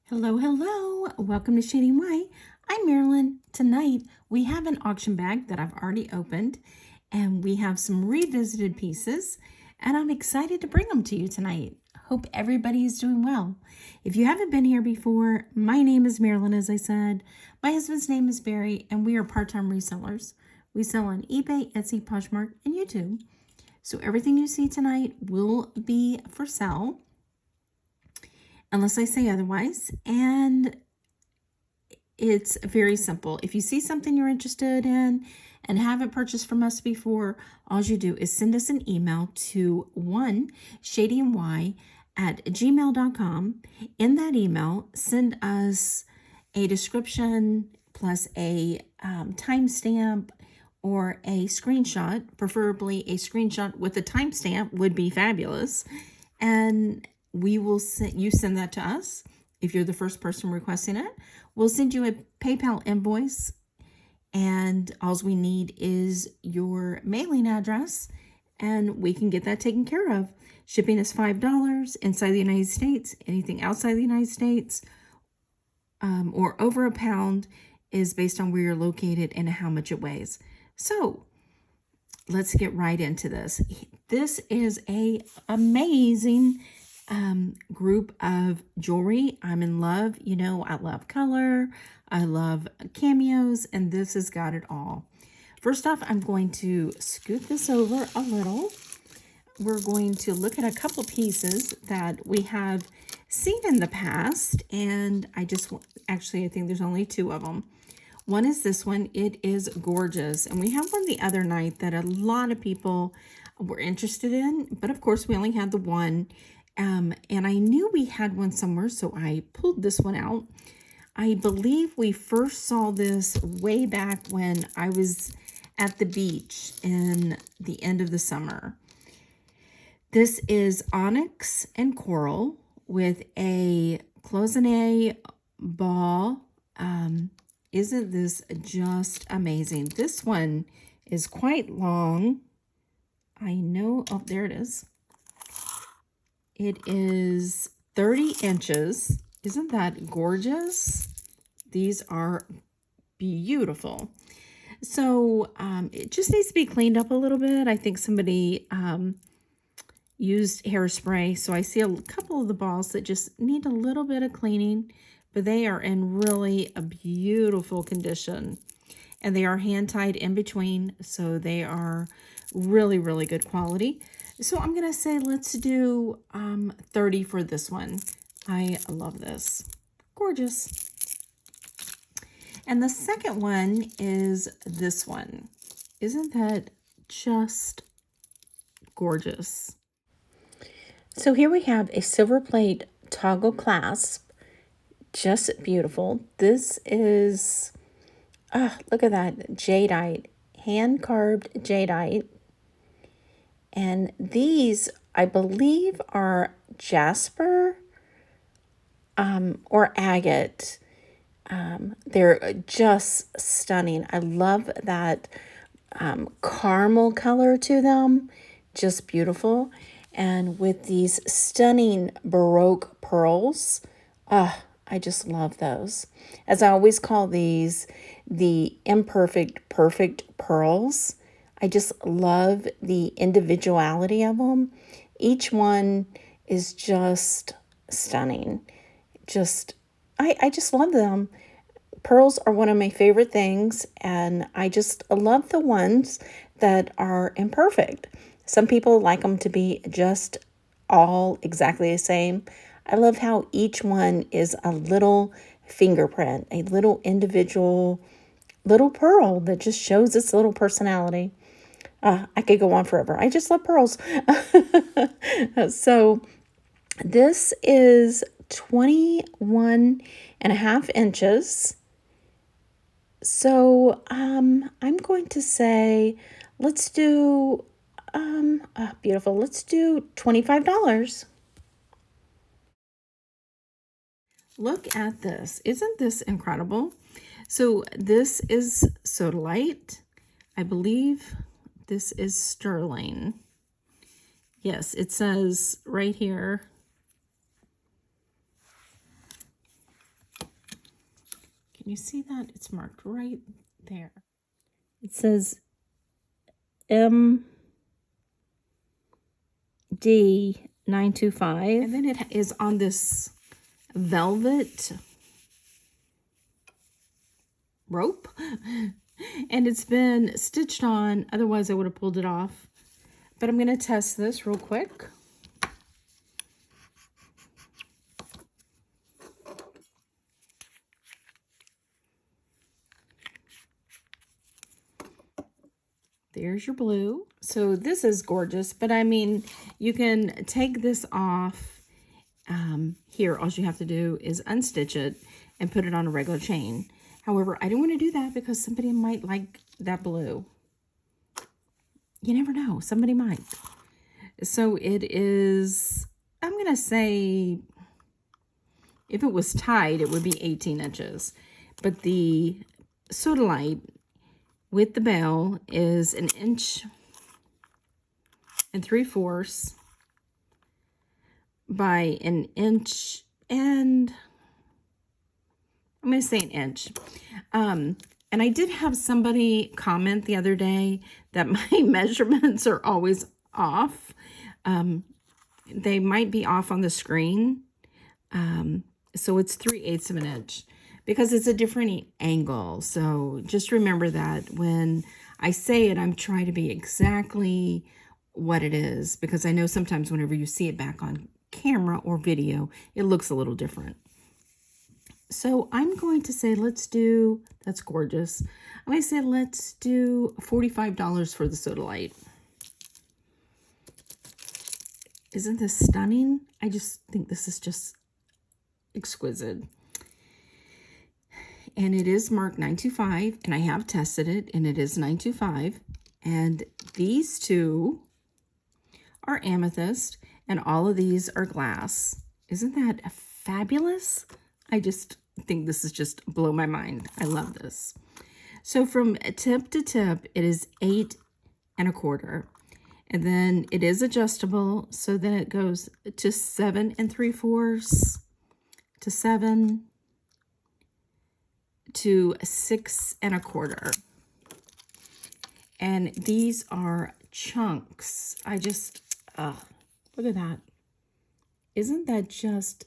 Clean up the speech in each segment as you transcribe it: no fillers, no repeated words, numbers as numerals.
Hello, hello. Welcome to Shading White. I'm Marilyn. Tonight we have an auction bag that I've already opened, and we have some revisited pieces, and I'm excited to bring them to you tonight. Hope everybody is doing well. If you haven't been here before, my name is Marilyn, as I said. My husband's name is Barry, and we are part-time resellers. We sell on eBay, Etsy, Poshmark, and YouTube. So everything you see tonight will be for sale, unless I say otherwise. And it's very simple. If you see something you're interested in and haven't purchased from us before, all you do is send us an email to shadingY@gmail.com. In that email, send us a description plus a timestamp or a screenshot. Preferably a screenshot with a timestamp would be fabulous. And we will send that to us. If you're the first person requesting it, we'll send you a PayPal invoice, and all we need is your mailing address, and we can get that taken care of. Shipping is $5 inside the United States. Anything outside the United States or over £1 is based on where you're located and how much it weighs. So let's get right into this. This is a amazing group of jewelry. I'm in love. You know, I love color. I love cameos, and this has got it all. First off, I'm going to scoot this over a little. We're going to look at a couple pieces that we have seen in the past, and I think there's only two of them. One is this one. It is gorgeous, and we have one the other night that a lot of people were interested in, but of course we only had the one. And I knew we had one somewhere, so I pulled this one out. I believe we first saw this way back when I was at the beach in the end of the summer. This is onyx and coral with a cloisonne ball. Isn't this just amazing? This one is quite long. I know, oh, there it is. It is 30 inches. Isn't that gorgeous? These are beautiful. So it just needs to be cleaned up a little bit. I think somebody used hairspray. So I see a couple of the balls that just need a little bit of cleaning, but they are in really a beautiful condition. And they are hand tied in between, so they are really, really good quality. So I'm going to say let's do 30 for this one. I love this. Gorgeous. And the second one is this one. Isn't that just gorgeous? So here we have a silver plate toggle clasp. Just beautiful. This is, look at that, jadeite, hand-carved jadeite. And these, I believe, are jasper or agate. They're just stunning. I love that caramel color to them. Just beautiful. And with these stunning Baroque pearls, I just love those. As I always call these, the imperfect, perfect pearls. I just love the individuality of them. Each one is just stunning. I just love them. Pearls are one of my favorite things, and I just love the ones that are imperfect. Some people like them to be just all exactly the same. I love how each one is a little fingerprint, a little individual little pearl that just shows its little personality. I could go on forever. I just love pearls. So this is 21.5 inches. So I'm going to say, let's do, beautiful. Let's do $25. Look at this. Isn't this incredible? So this is sodalite. I believe this is sterling. Yes, it says right here Can you see that? It's marked right there. It says MD925. And then it is on this velvet rope. And it's been stitched on. Otherwise, I would have pulled it off. But I'm going to test this real quick. There's your blue. So this is gorgeous, but I mean, you can take this off. Here, all you have to do is unstitch it and put it on a regular chain. However, I don't want to do that because somebody might like that blue. You never know. Somebody might. So it is, I'm going to say, if it was tied, it would be 18 inches. But the sodalite with the bell is 1 3/4 inches by 1 inch and I'm going to say 1 inch. And I did have somebody comment the other day that my measurements are always off. They might be off on the screen. So it's 3/8 of an inch because it's a different angle. So just remember that when I say it, I'm trying to be exactly what it is, because I know sometimes whenever you see it back on camera or video, it looks a little different. So I'm going to say, let's do, that's gorgeous. I'm going to say, let's do $45 for the sodalite. Isn't this stunning? I just think this is just exquisite. And it is marked 925, and I have tested it, and it is 925. And these two are amethyst, and all of these are glass. Isn't that fabulous? I just think this is just blow my mind. I love this. So from tip to tip, it is 8 1/4. And then it is adjustable, so then it goes to 7 3/4, to 7, to 6 1/4. And these are chunks. I just, look at that. Isn't that just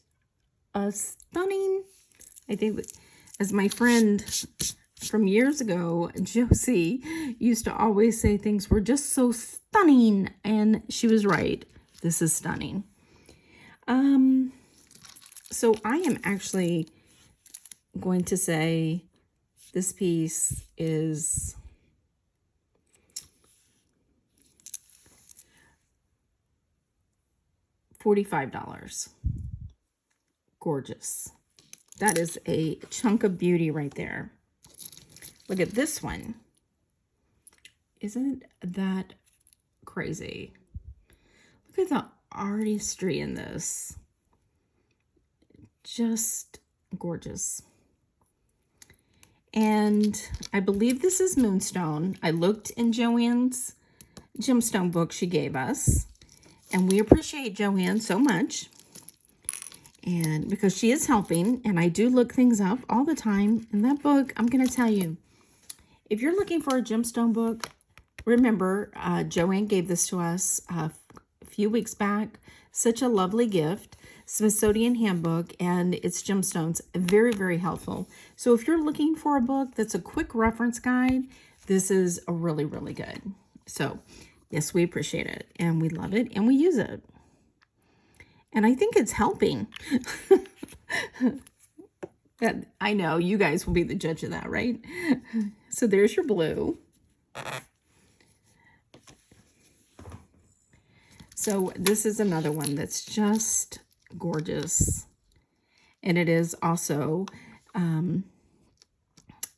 stunning? I think that, as my friend from years ago, Josie, used to always say things were just so stunning, and she was right. This is stunning. So I am actually going to say this piece is $45. Gorgeous. That is a chunk of beauty right there. Look at this one. Isn't that crazy? Look at the artistry in this. Just gorgeous. And I believe this is moonstone. I looked in Joanne's gemstone book she gave us. And we appreciate Joanne so much. And because she is helping, and I do look things up all the time. In that book, I'm going to tell you, if you're looking for a gemstone book, remember, Joanne gave this to us a few weeks back. Such a lovely gift. Smithsonian Handbook, and it's gemstones. Very, very helpful. So if you're looking for a book that's a quick reference guide, this is a really, really good. So yes, we appreciate it, and we love it, and we use it. And I think it's helping. I know you guys will be the judge of that, right? So there's your blue. So this is another one that's just gorgeous. And it is also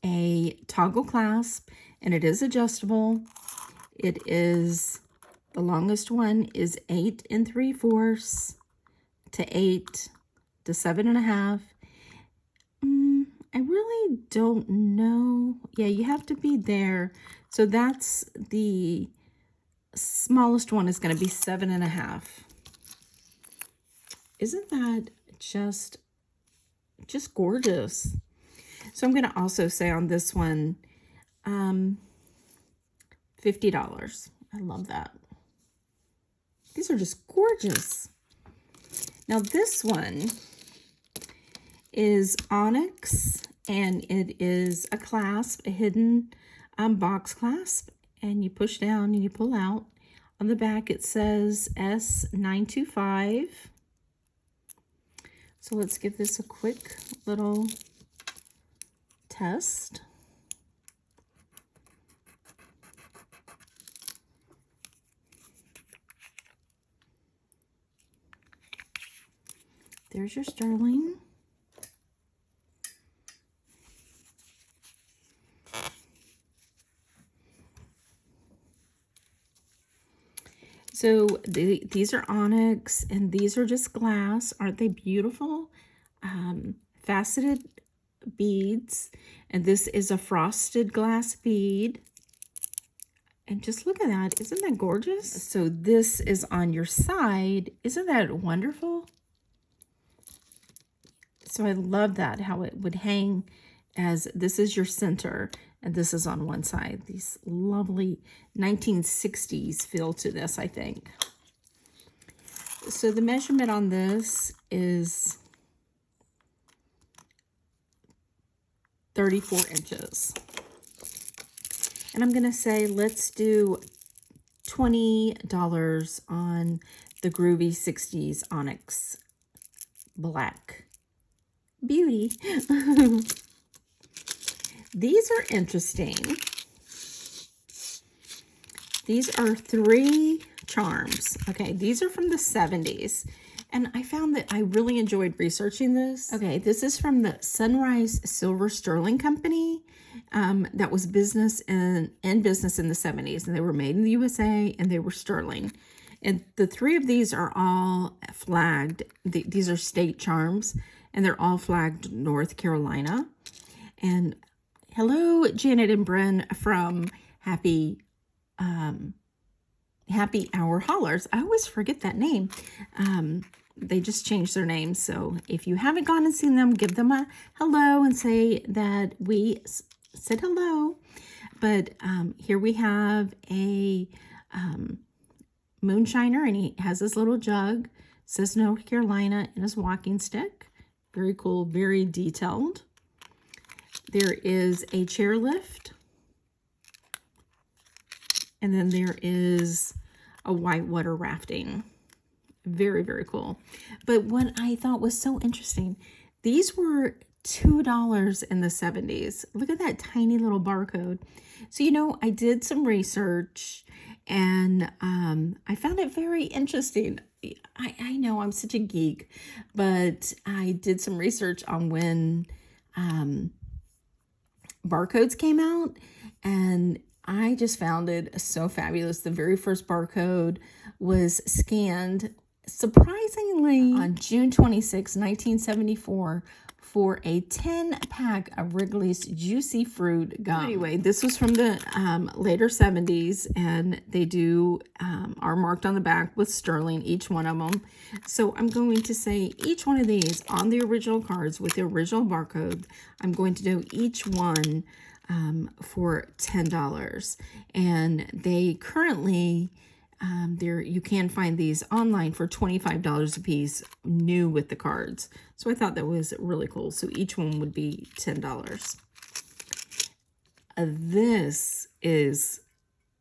a toggle clasp, and it is adjustable. It is, the longest one is 8 3/4 to 8 to 7.5. I really don't know. Yeah, you have to be there. So that's the smallest one is going to be 7.5. Isn't that just gorgeous? So I'm going to also say on this one, $50. I love that. These are just gorgeous. Now this one is Onyx, and it is a clasp, a hidden box clasp, and you push down and you pull out. On the back it says S925. So let's give this a quick little test. There's your sterling. So these are onyx, and these are just glass. Aren't they beautiful? Faceted beads, and this is a frosted glass bead. And just look at that. Isn't that gorgeous? So this is on your side. Isn't that wonderful? So I love that, how it would hang as this is your center and this is on one side. These lovely 1960s feel to this, I think. So the measurement on this is 34 inches. And I'm going to say, let's do $20 on the Groovy 60s Onyx Black Beauty. These are interesting. These are 3 charms. Okay, these are from the 70s. And I found that I really enjoyed researching this. Okay, this is from the Sunrise Silver Sterling Company. That was in business in the 70s. And they were made in the USA, and they were sterling. And the 3 of these are all flagged. These are state charms, and they're all flagged North Carolina. And hello, Janet and Bren from Happy Hour Haulers. I always forget that name. They just changed their name. So if you haven't gone and seen them, give them a hello and say that we said hello. But here we have a moonshiner, and he has this little jug. Says North Carolina in his walking stick. Very cool, very detailed. There is a chairlift. And then there is a whitewater rafting. Very, very cool. But what I thought was so interesting, these were $2 in the 70s. Look at that tiny little barcode. So, you know, I did some research, and I found it very interesting. I know I'm such a geek, but I did some research on when barcodes came out, and I just found it so fabulous. The very first barcode was scanned, surprisingly, on June 26, 1974, for a 10-pack of Wrigley's Juicy Fruit gum. Anyway, this was from the later 70s, and they are marked on the back with sterling, each one of them. So I'm going to say each one of these on the original cards with the original barcode, I'm going to do each one for $10. And they currently, you can find these online for $25 a piece, new with the cards. So I thought that was really cool. So each one would be $10. This is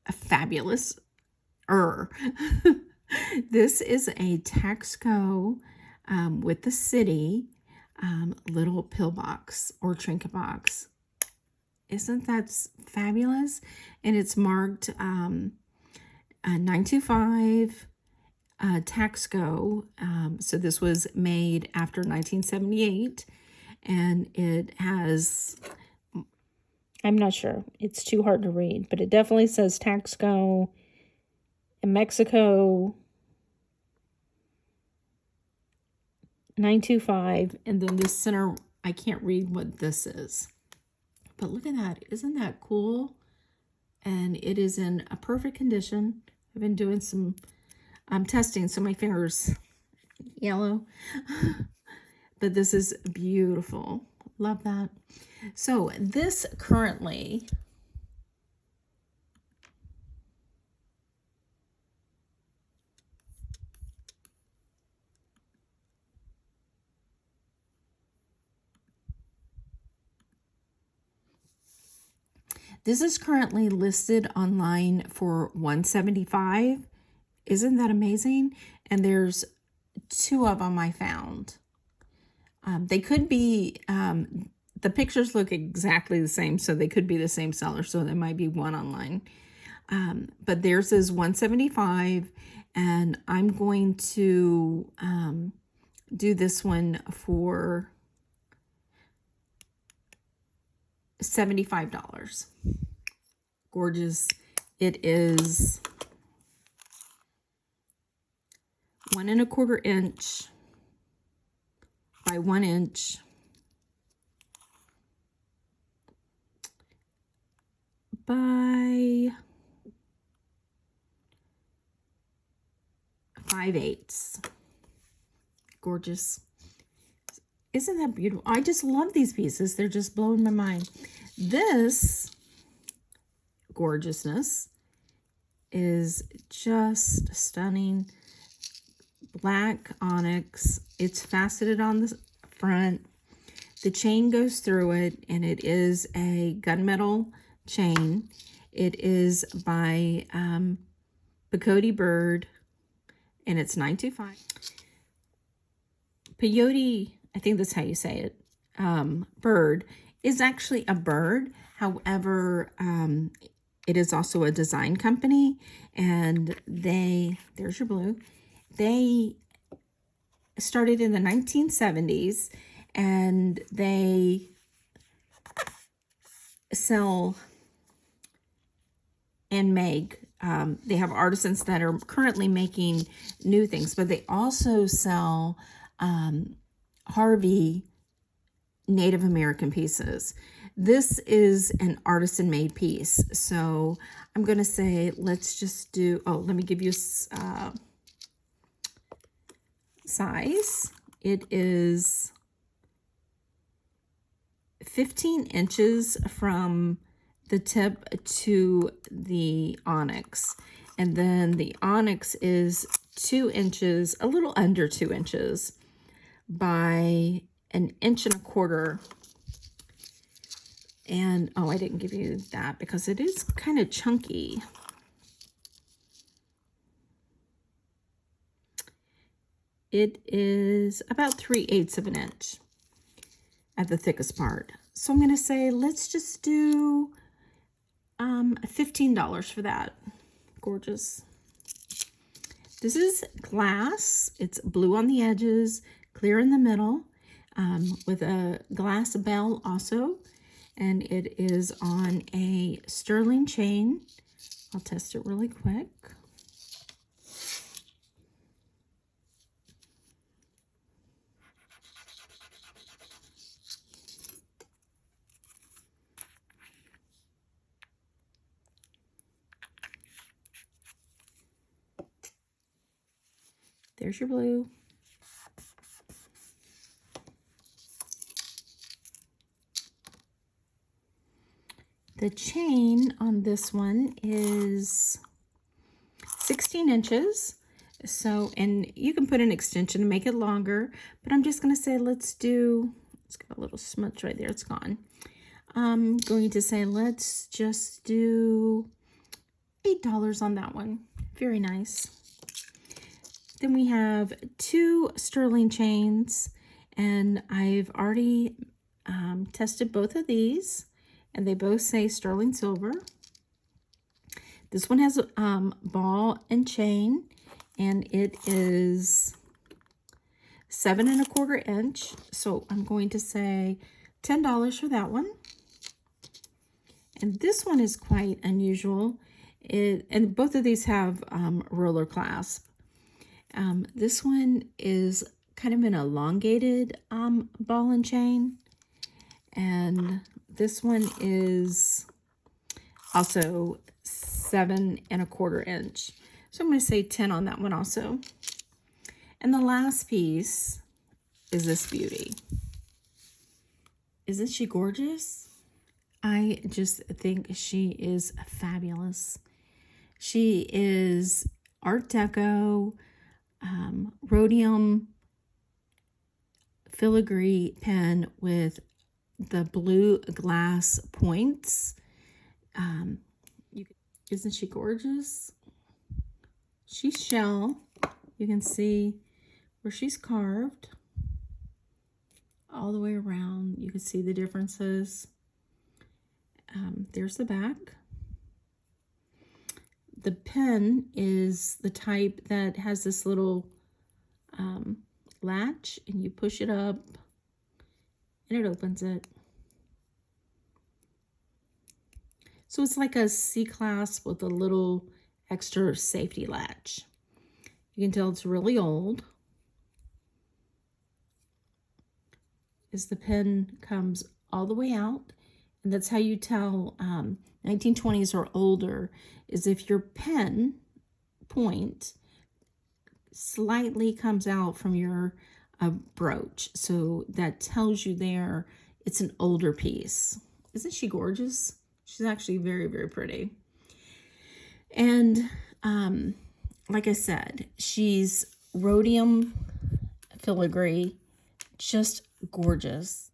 a fabulous. This is a Taxco with the city little pill box or trinket box. Isn't that fabulous? And it's marked 925 Taxco. So this was made after 1978, and it has, I'm not sure, it's too hard to read, but it definitely says Taxco in Mexico 925, and then this center, I can't read what this is. But look at that. Isn't that cool? And it is in a perfect condition. I've been doing some testing, so my fingers yellow. But this is beautiful. Love that. So this currently, this is currently listed online for $175. Isn't that amazing? And there's 2 of them I found. They could be, the pictures look exactly the same, so they could be the same seller, so there might be one online. But theirs is $175, and I'm going to do this one for $75. Gorgeous. It is 1 1/4 inch by 1 inch by 5/8. Gorgeous. Isn't that beautiful? I just love these pieces. They're just blowing my mind. This gorgeousness is just stunning. Black onyx. It's faceted on the front. The chain goes through it, and it is a gunmetal chain. It is by Picoti Bird, and it's $925. Picoti, I think that's how you say it, Bird, is actually a bird. However, it is also a design company, and there's your blue. They started in the 1970s, and they sell and make, they have artisans that are currently making new things, but they also sell Harvey Native American pieces. This is an artisan made piece. So I'm going to say, let's just do, let me give you size. It is 15 inches from the tip to the onyx. And then the onyx is 2 inches, a little under 2 inches by 1 1/4 inches. And, I didn't give you that because it is kind of chunky. It is about 3/8 of an inch at the thickest part. So I'm going to say, let's just do $15 for that. Gorgeous. This is glass. It's blue on the edges, clear in the middle, with a glass bell also. And it is on a sterling chain. I'll test it really quick. There's your blue. The chain on this one is 16 inches. So, and you can put an extension to make it longer, but I'm just going to say, let's give a little smudge right there. It's gone. I'm going to say, let's just do $8 on that one. Very nice. Then we have 2 sterling chains, and I've already tested both of these, and they both say sterling silver. This one has a ball and chain, and it is 7 1/4 inch. So I'm going to say $10 for that one. And this one is quite unusual. And both of these have roller clasp. This one is kind of an elongated ball and chain. And this one is also 7 1/4 inch. So I'm going to say 10 on that one also. And the last piece is this beauty. Isn't she gorgeous? I just think she is fabulous. She is Art Deco, Rhodium filigree pen with the blue glass points. Isn't she gorgeous? She's shell. You can see where she's carved all the way around. You can see the differences. There's the back. The pen is the type that has this little latch, and you push it up and it opens it. So it's like a C-class with a little extra safety latch. You can tell it's really old, as the pen comes all the way out. And that's how you tell 1920s or older, is if your pen point slightly comes out from your brooch. So that tells you there it's an older piece. Isn't she gorgeous? She's actually very, very pretty. And like I said, she's Rhodium filigree, just gorgeous.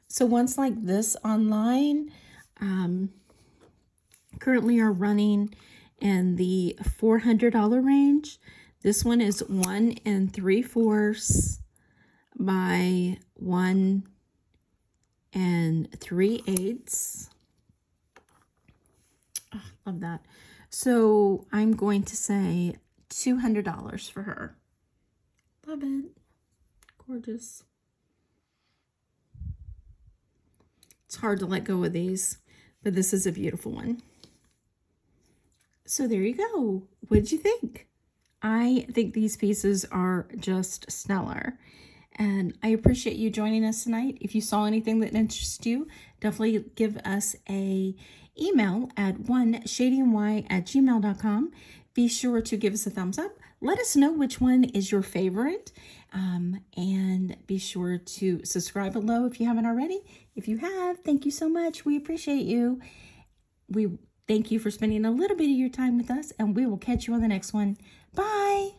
So ones like this online currently are running in the $400 range. This one is 1 3/4 by 1 3/8. Oh, love that. So I'm going to say $200 for her. Love it. Gorgeous. It's hard to let go of these, but this is a beautiful one. So there you go. What did you think? I think these pieces are just stellar. And I appreciate you joining us tonight. If you saw anything that interests you, definitely give us a email at oneshadyandy@gmail.com. Be sure to give us a thumbs up. Let us know which one is your favorite. And be sure to subscribe below if you haven't already. If you have, thank you so much. We appreciate you. We thank you for spending a little bit of your time with us, and we will catch you on the next one. Bye.